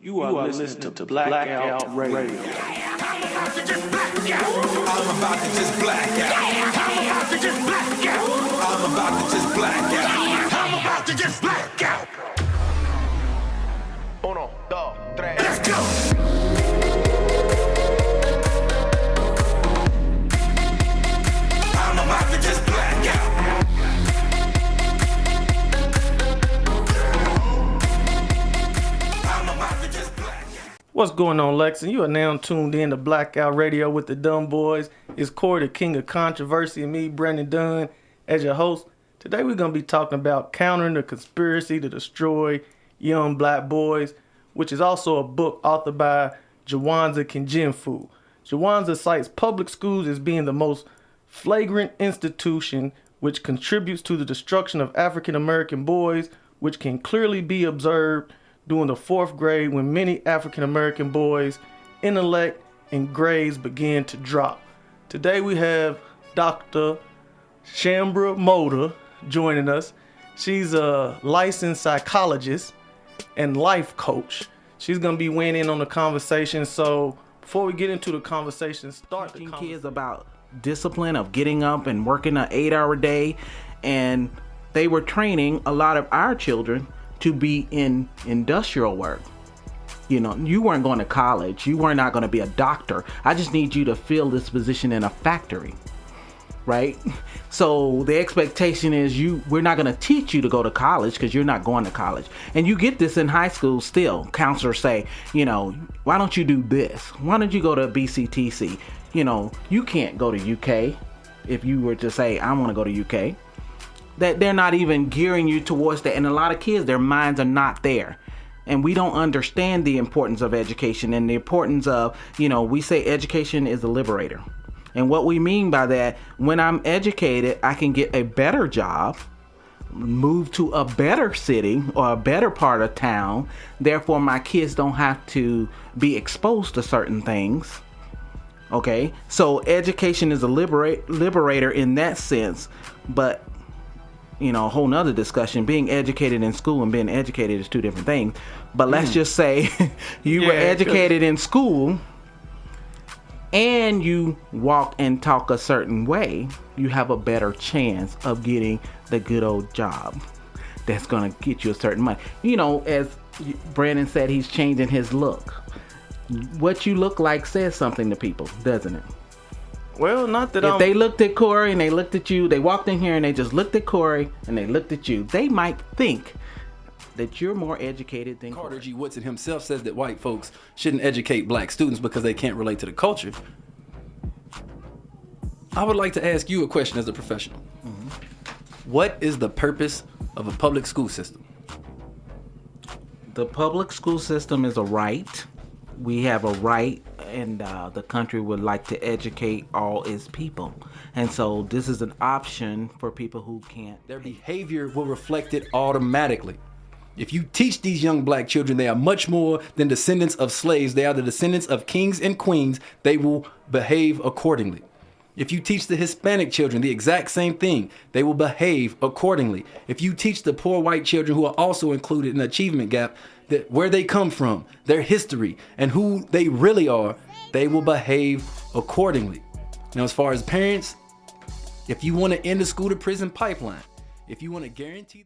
You are listening to Blackout Radio. I'm about to just black out. I'm about to just black out. I'm about to just black out. I'm about to just black out. I'm about to just black out. Uno, dos, tres. Let's go. I'm about to just black out. What's going on, Lexington? You are now tuned in to Blackout Radio with the Dunn Boys. It's Corey, the king of controversy, and me, Brandon Dunn, as your host. Today we're going to be talking about countering the conspiracy to destroy young black boys, which is also a book authored by Jawanza Kinjinfu. Jawanza cites public schools as being the most flagrant institution which contributes to the destruction of African American boys, which can clearly be observed during the fourth grade when many African American boys' intellect and grades begin to drop. Today we have Dr. Shambra Mulder joining us. She's a licensed psychologist and life coach. She's going to be weighing in on the conversation. So before we get into the conversation, start teaching kids about discipline of getting up and working an 8-hour day. And they were training a lot of our children to be in industrial work. You know, you weren't going to college. You were not going to be a doctor. I just need you to fill this position in a factory, right? So the expectation is we're not going to teach you to go to college because you're not going to college. And you get this in high school still. Counselors say, you know, why don't you do this? Why don't you go to BCTC? You know, you can't go to UK if you were to say, I want to go to UK. That they're not even gearing you towards that. And a lot of kids, their minds are not there. And we don't understand the importance of education and the importance of, you know, we say education is a liberator. And what we mean by that, when I'm educated, I can get a better job, move to a better city or a better part of town. Therefore, my kids don't have to be exposed to certain things. Okay, so education is a liberator in that sense. But you know, a whole nother discussion. Being educated in school and being educated is two different things. But let's just say you were educated in school and you walk and talk a certain way, you have a better chance of getting the good old job that's going to get you a certain money. You know, as Brandon said, he's changing his look. What you look like says something to people, doesn't it? Well, not that if they looked at Corey and they looked at you, they walked in here and they just looked at Corey and they looked at you, they might think that you're more educated than Carter Corey. G. Woodson himself says that white folks shouldn't educate black students because they can't relate to the culture. I would like to ask you a question as a professional. Mm-hmm. What is the purpose of a public school system? The public school system is a right. We have a right, and the country would like to educate all its people. And so this is an option for people who can't. Their behavior will reflect it automatically. If you teach these young black children they are much more than descendants of slaves, they are the descendants of kings and queens, they will behave accordingly. If you teach the Hispanic children the exact same thing, they will behave accordingly. If you teach the poor white children who are also included in the achievement gap, that where they come from, their history, and who they really are, they will behave accordingly. Now, as far as parents, if you want to end the school to prison pipeline, if you want to guarantee